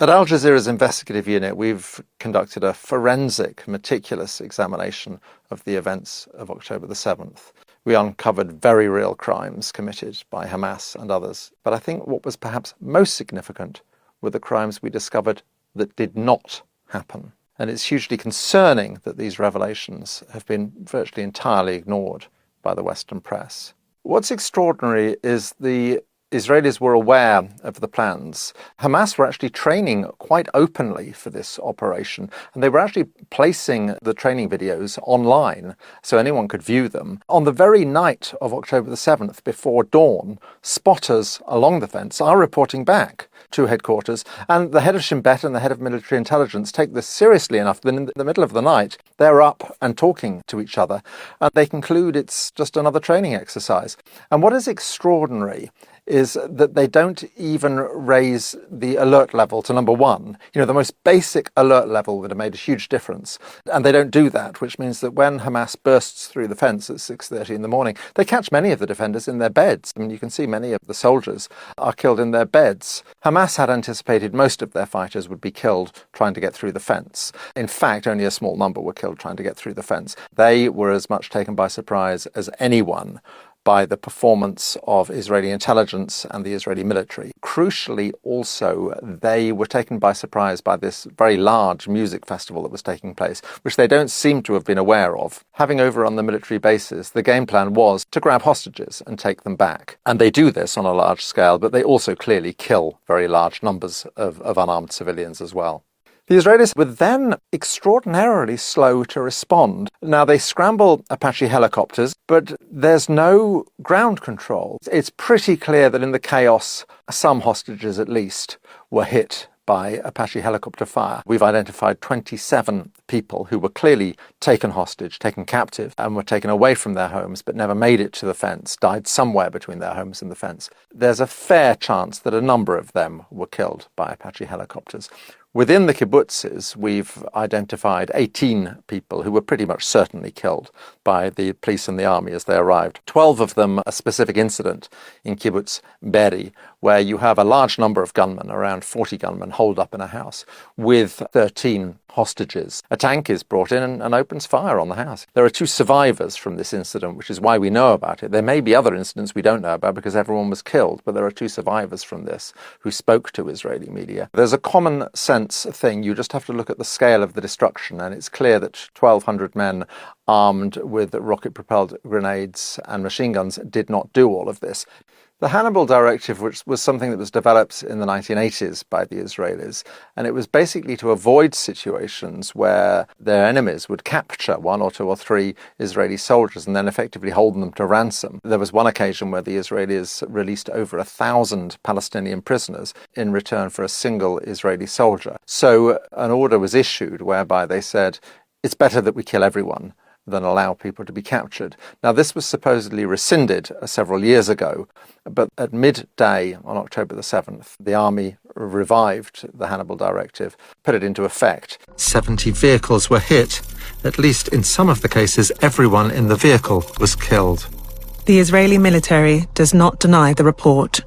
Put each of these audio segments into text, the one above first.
At Aljazeera's investigative unit, we've conducted a forensic, meticulous examination of the events of October the 7th. We uncovered very real crimes committed by Hamas and others. But I think what was perhaps most significant were the crimes we discovered that did not happen. And it's hugely concerning that these revelations have been virtually entirely ignored by the Western press. What's extraordinary is the Israelis were aware of the plans. Hamas were actually training quite openly for this operation, and they were actually placing the training videos online so anyone could view them. On the very night of October the 7th, before dawn, spotters along the fence are reporting back to headquarters, and the head of Shin Bet and the head of military intelligence take this seriously enough that in the middle of the night they're up and talking to each other, and they conclude it's just another training exercise. And what is extraordinary is that they don't even raise the alert level to number one. You know, the most basic alert level would have made a huge difference. And they don't do that, which means that when Hamas bursts through the fence at 6:30 in the morning, they catch many of the defenders in their beds. I mean, you can see many of the soldiers are killed in their beds. Hamas had anticipated most of their fighters would be killed trying to get through the fence. In fact, only a small number were killed trying to get through the fence. They were as much taken by surprise as anyone by the performance of Israeli intelligence and the Israeli military. Crucially, also, they were taken by surprise by this very large music festival that was taking place, which they don't seem to have been aware of. Having overrun the military bases, the game plan was to grab hostages and take them back. And they do this on a large scale, but they also clearly kill very large numbers of unarmed civilians as well. The Israelis were then extraordinarily slow to respond. Now, they scramble Apache helicopters, but there's no ground control. It's pretty clear that in the chaos, some hostages at least were hit by Apache helicopter fire. We've identified 27 people who were clearly taken hostage, taken captive, and were taken away from their homes, but never made it to the fence, died somewhere between their homes and the fence. There's a fair chance that a number of them were killed by Apache helicopters. Within the kibbutzes, we've identified 18 people who were pretty much certainly killed by the police and the army as they arrived. 12 of them a specific incident in kibbutz Beri, where you have a large number of gunmen, around 40 gunmen, holed up in a house with 13 hostages. A tank is brought in and opens fire on the house. There are 2 survivors from this incident, which is why we know about it. There may be other incidents we don't know about because everyone was killed, but there are 2 survivors from this who spoke to Israeli media. There's a common sense thing. You just have to look at the scale of the destruction, and it's clear that 1,200 men armed with rocket-propelled grenades and machine guns did not do all of this. The Hannibal Directive, which was something that was developed in the 1980s by the Israelis, and it was basically to avoid situations where their enemies would capture 1 or 2 or 3 Israeli soldiers and then effectively hold them to ransom. There was one occasion where the Israelis released over 1,000 Palestinian prisoners in return for a single Israeli soldier. So an order was issued whereby they said, it's better that we kill everyone than allow people to be captured. Now, this was supposedly rescinded several years ago, but at midday on October the 7th, the army revived the Hannibal Directive, put it into effect. 70 vehicles were hit. At least in some of the cases, everyone in the vehicle was killed. The Israeli military does not deny the report.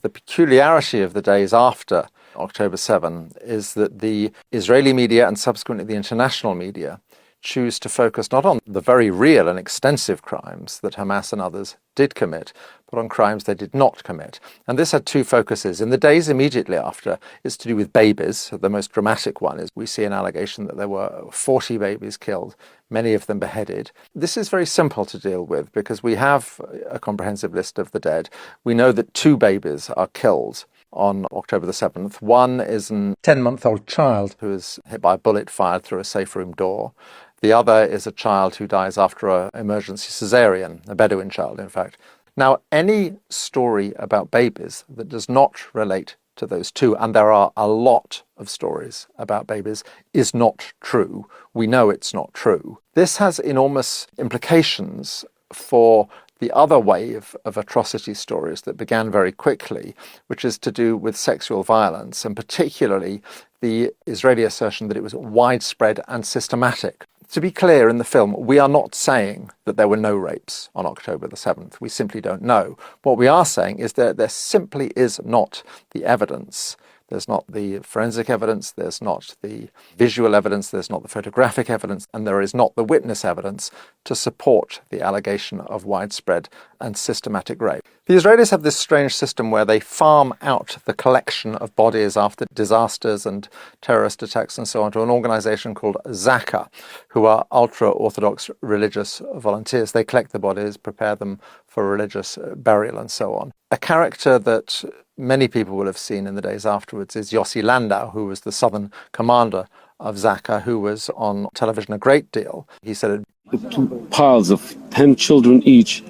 The peculiarity of the days after October 7 is that the Israeli media and subsequently the international media choose to focus not on the very real and extensive crimes that Hamas and others did commit, but on crimes they did not commit. And this had 2 focuses. In the days immediately after, it's to do with babies. The most dramatic one is we see an allegation that there were 40 babies killed, many of them beheaded. This is very simple to deal with because we have a comprehensive list of the dead. We know that 2 babies are killed on October the 7th. One is an 10-month-old child who is hit by a bullet fired through a safe room door. The other is a child who dies after an emergency cesarean, a Bedouin child, in fact. Now, any story about babies that does not relate to those 2, and there are a lot of stories about babies, is not true. We know it's not true. This has enormous implications for the other wave of atrocity stories that began very quickly, which is to do with sexual violence, and particularly the Israeli assertion that it was widespread and systematic. To be clear, in the film, we are not saying that there were no rapes on October the 7th. We simply don't know. What we are saying is that there simply is not the evidence There's not the forensic evidence, there's not the visual evidence, there's not the photographic evidence, and there is not the witness evidence to support the allegation of widespread and systematic rape. The Israelis have this strange system where they farm out the collection of bodies after disasters and terrorist attacks and so on to an organization called Zaka, who are ultra-Orthodox religious volunteers. They collect the bodies, prepare them for religious burial and so on. A character that many people will have seen in the days afterwards is Yossi Landau, who was the southern commander of Zaka, who was on television a great deal. He said the two piles of 10 children each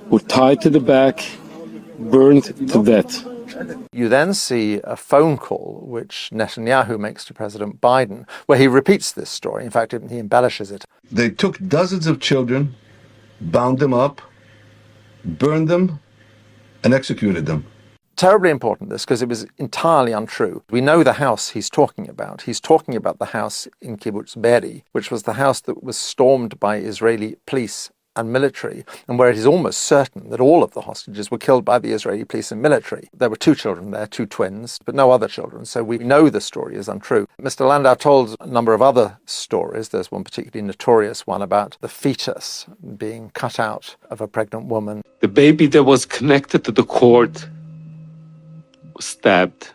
were tied to the back, burned to death. You then see a phone call which Netanyahu makes to President Biden, where he repeats this story. In fact, he embellishes it. They took dozens of children, bound them up, burned them, and executed them. Terribly important, this, because it was entirely untrue. We know the house he's talking about. He's talking about the house in Kibbutz Be'eri, which was the house that was stormed by Israeli police and military, and where it is almost certain that all of the hostages were killed by the Israeli police and military. There were 2 children there, 2 twins, but no other children, so we know the story is untrue. Mr. Landau told a number of other stories. There's one particularly notorious one about the fetus being cut out of a pregnant woman. The baby that was connected to the cord was stabbed,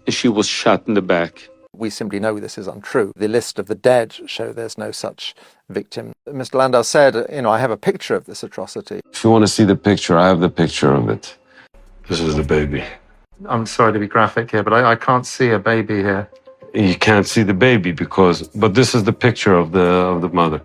and she was shot in the back. We simply know this is untrue. The list of the dead show there's no such victim. Mr. Landau said, I have a picture of this atrocity. If you want to see the picture, I have the picture of it. This is the baby. I'm sorry to be graphic here, but I can't see a baby here. You can't see the baby but this is the picture of the mother.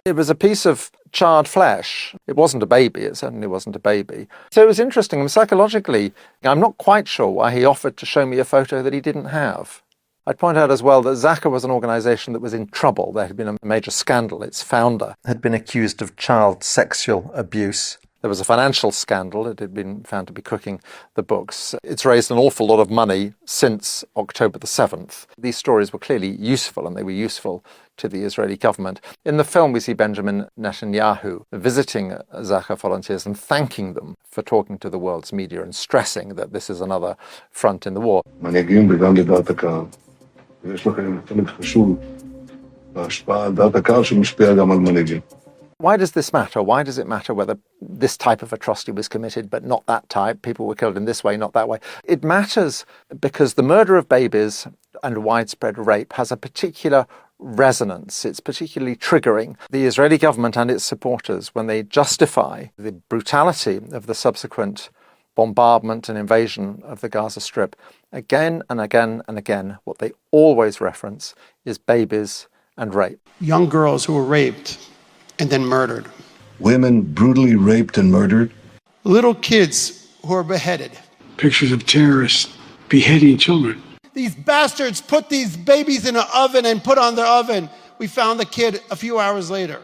It was a piece of charred flesh. It wasn't a baby. It certainly wasn't a baby. So it was interesting. Psychologically, I'm not quite sure why he offered to show me a photo that he didn't have. I'd point out as well that Zaka was an organization that was in trouble. There had been a major scandal. Its founder had been accused of child sexual abuse. There was a financial scandal. It had been found to be cooking the books. It's raised an awful lot of money since October the 7th. These stories were clearly useful, and they were useful to the Israeli government. In the film, we see Benjamin Netanyahu visiting Zaka volunteers and thanking them for talking to the world's media and stressing that this is another front in the war. Why does this matter? Why does it matter whether this type of atrocity was committed but not that type? People were killed in this way, not that way. It matters because the murder of babies and widespread rape has a particular resonance. It's particularly triggering. The Israeli government and its supporters, when they justify the brutality of the subsequent bombardment and invasion of the Gaza Strip, again and again and again, what they always reference is babies and rape. Young girls who were raped and then murdered. Women brutally raped and murdered. Little kids who are beheaded. Pictures of terrorists beheading children. These bastards put these babies in an oven and put on the oven. We found the kid a few hours later.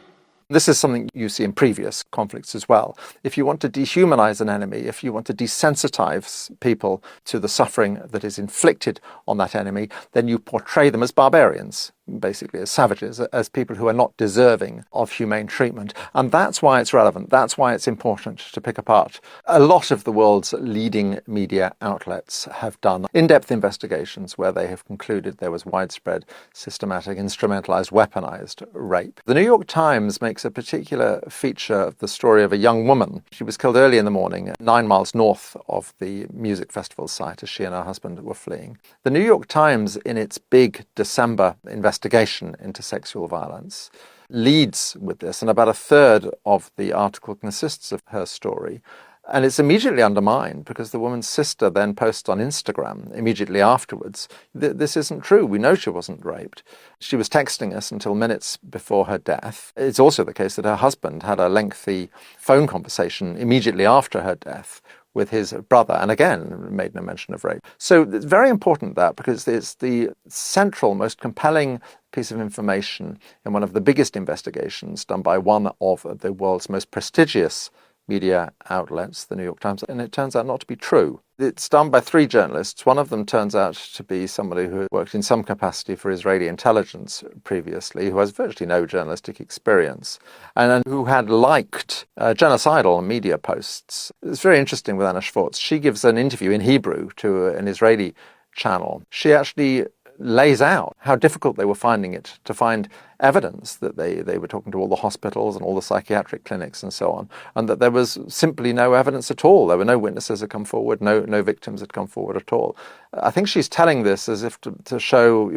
This is something you see in previous conflicts as well. If you want to dehumanize an enemy, if you want to desensitize people to the suffering that is inflicted on that enemy, then you portray them as barbarians, basically as savages, as people who are not deserving of humane treatment. And that's why it's relevant. That's why it's important to pick apart. A lot of the world's leading media outlets have done in-depth investigations where they have concluded there was widespread, systematic, instrumentalized, weaponized rape. The New York Times makes a particular feature of the story of a young woman. She was killed early in the morning, 9 miles north of the music festival site as she and her husband were fleeing. The New York Times, in its big December investigation into sexual violence, leads with this, and about a third of the article consists of her story. And it's immediately undermined because the woman's sister then posts on Instagram immediately afterwards, this isn't true, we know she wasn't raped. She was texting us until minutes before her death. It's also the case that her husband had a lengthy phone conversation immediately after her death with his brother, and again made no mention of rape. So it's very important that, because it's the central, most compelling piece of information in one of the biggest investigations done by one of the world's most prestigious media outlets, the New York Times, and it turns out not to be true. It's done by 3 journalists. One of them turns out to be somebody who worked in some capacity for Israeli intelligence previously, who has virtually no journalistic experience, and who had liked genocidal media posts. It's very interesting with Anna Schwartz. She gives an interview in Hebrew to an Israeli channel, she actually lays out how difficult they were finding it to find evidence that they were talking to all the hospitals and all the psychiatric clinics and so on, and that there was simply no evidence at all. There were no witnesses had come forward, no victims had come forward at all. I think she's telling this as if to show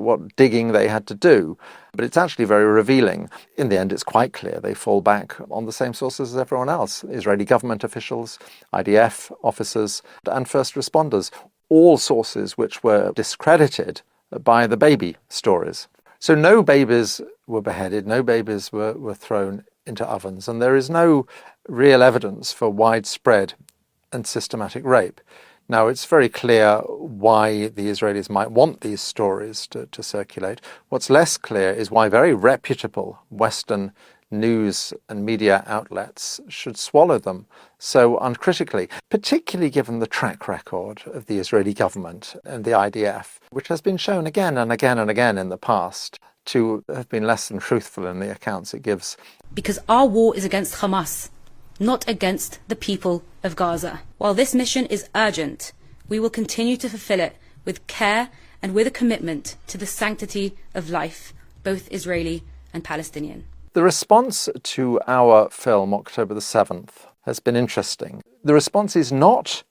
what digging they had to do, but it's actually very revealing. In the end, it's quite clear they fall back on the same sources as everyone else: Israeli government officials, IDF officers, and first responders, all sources which were discredited by the baby stories. So no babies were beheaded, no babies were thrown into ovens, and there is no real evidence for widespread and systematic rape. Now, it's very clear why the Israelis might want these stories to circulate. What's less clear is why very reputable Western news and media outlets should swallow them so uncritically, particularly given the track record of the Israeli government and the IDF, which has been shown again and again and again in the past to have been less than truthful in the accounts it gives. Because our war is against Hamas, not against the people of Gaza. While this mission is urgent, we will continue to fulfill it with care and with a commitment to the sanctity of life, both Israeli and Palestinian. The response to our film, October the 7th, has been interesting. The response is not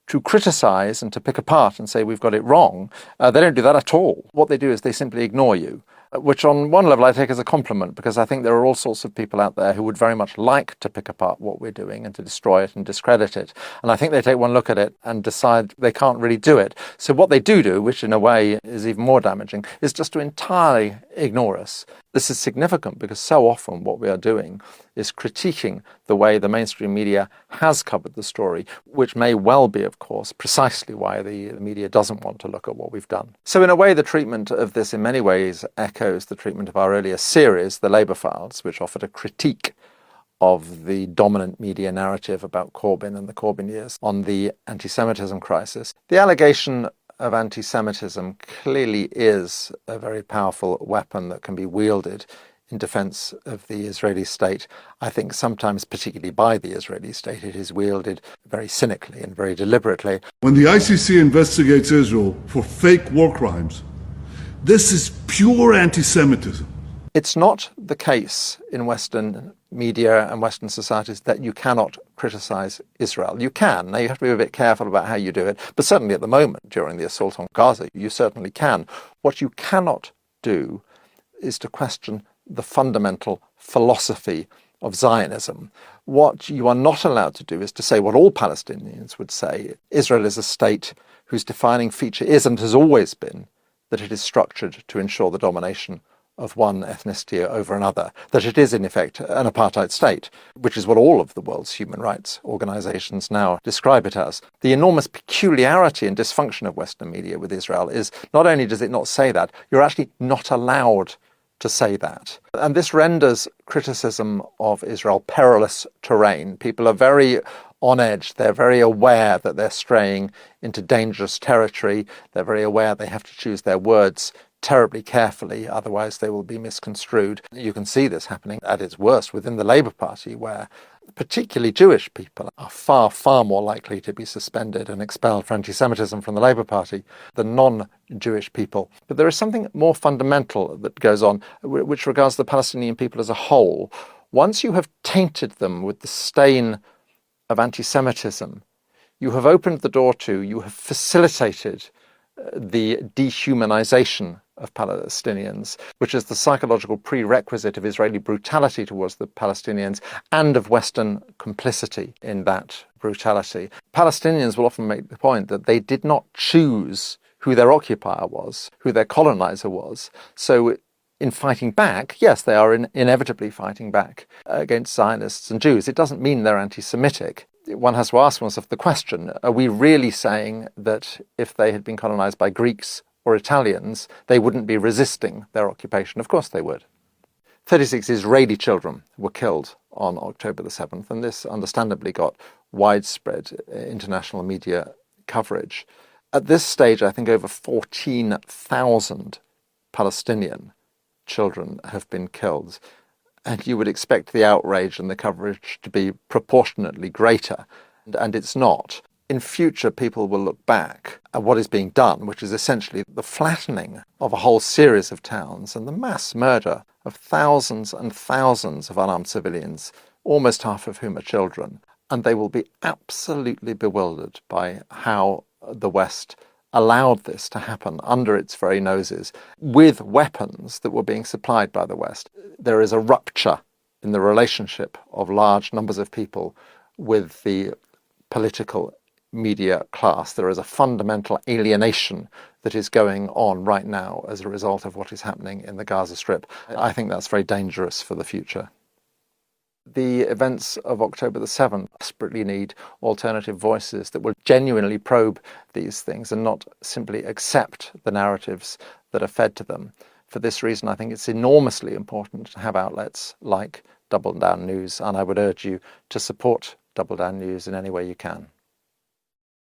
to criticise and to pick apart and say we've got it wrong. They don't do that at all. What they do is they simply ignore you, which on one level I take as a compliment, because I think there are all sorts of people out there who would very much like to pick apart what we're doing and to destroy it and discredit it. And I think they take one look at it and decide they can't really do it. So what they do, which in a way is even more damaging, is just to entirely ignore us. This is significant because so often what we are doing is critiquing the way the mainstream media has covered the story, which may well be, of course, precisely why the media doesn't want to look at what we've done. So in a way, the treatment of this in many ways echoes the treatment of our earlier series, The Labour Files, which offered a critique of the dominant media narrative about Corbyn and the Corbyn years on the anti-Semitism crisis. The allegation of anti-Semitism clearly is a very powerful weapon that can be wielded in defence of the Israeli state. I think sometimes, particularly by the Israeli state, it is wielded very cynically and very deliberately. When the ICC investigates Israel for fake war crimes, this is pure anti-Semitism. It's not the case in Western media and Western societies that you cannot criticise Israel. You can. Now, you have to be a bit careful about how you do it, but certainly at the moment, during the assault on Gaza, you certainly can. What you cannot do is to question the fundamental philosophy of Zionism. What you are not allowed to do is to say what all Palestinians would say: Israel is a state whose defining feature is and has always been that it is structured to ensure the domination of one ethnicity over another, that it is in effect an apartheid state, which is what all of the world's human rights organizations now describe it as. The enormous peculiarity and dysfunction of Western media with Israel is not only does it not say that, you're actually not allowed to say that. And this renders criticism of Israel perilous terrain. People are very on edge. They're very aware that they're straying into dangerous territory. They're very aware they have to choose their words terribly carefully, otherwise they will be misconstrued. You can see this happening at its worst within the Labour Party, where particularly Jewish people are far, far more likely to be suspended and expelled for anti-Semitism from the Labour Party than non-Jewish people. But there is something more fundamental that goes on, which regards the Palestinian people as a whole. Once you have tainted them with the stain of anti-Semitism, you have opened the door to, you have facilitated the dehumanization of Palestinians, which is the psychological prerequisite of Israeli brutality towards the Palestinians and of Western complicity in that brutality. Palestinians will often make the point that they did not choose who their occupier was, who their colonizer was. So in fighting back, yes, they are inevitably fighting back against Zionists and Jews. It doesn't mean they're anti-Semitic. One has to ask oneself the question, are we really saying that if they had been colonized by Greeks or Italians, they wouldn't be resisting their occupation? Of course they would. 36 Israeli children were killed on October the 7th, and this understandably got widespread international media coverage. At this stage, I think over 14,000 Palestinian children have been killed, and you would expect the outrage and the coverage to be proportionately greater, and it's not. in future people will look back at what is being done, which is essentially the flattening of a whole series of towns and the mass murder of thousands and thousands of unarmed civilians, almost half of whom are children. And they will be absolutely bewildered by how the West allowed this to happen under its very noses with weapons that were being supplied by the West. There is a rupture in the relationship of large numbers of people with the political media class. There is a fundamental alienation that is going on right now as a result of what is happening in the Gaza Strip. I think that's very dangerous for the future. The events of October the 7th desperately need alternative voices that will genuinely probe these things and not simply accept the narratives that are fed to them. For this reason, I think it's enormously important to have outlets like Double Down News, and I would urge you to support Double Down News in any way you can.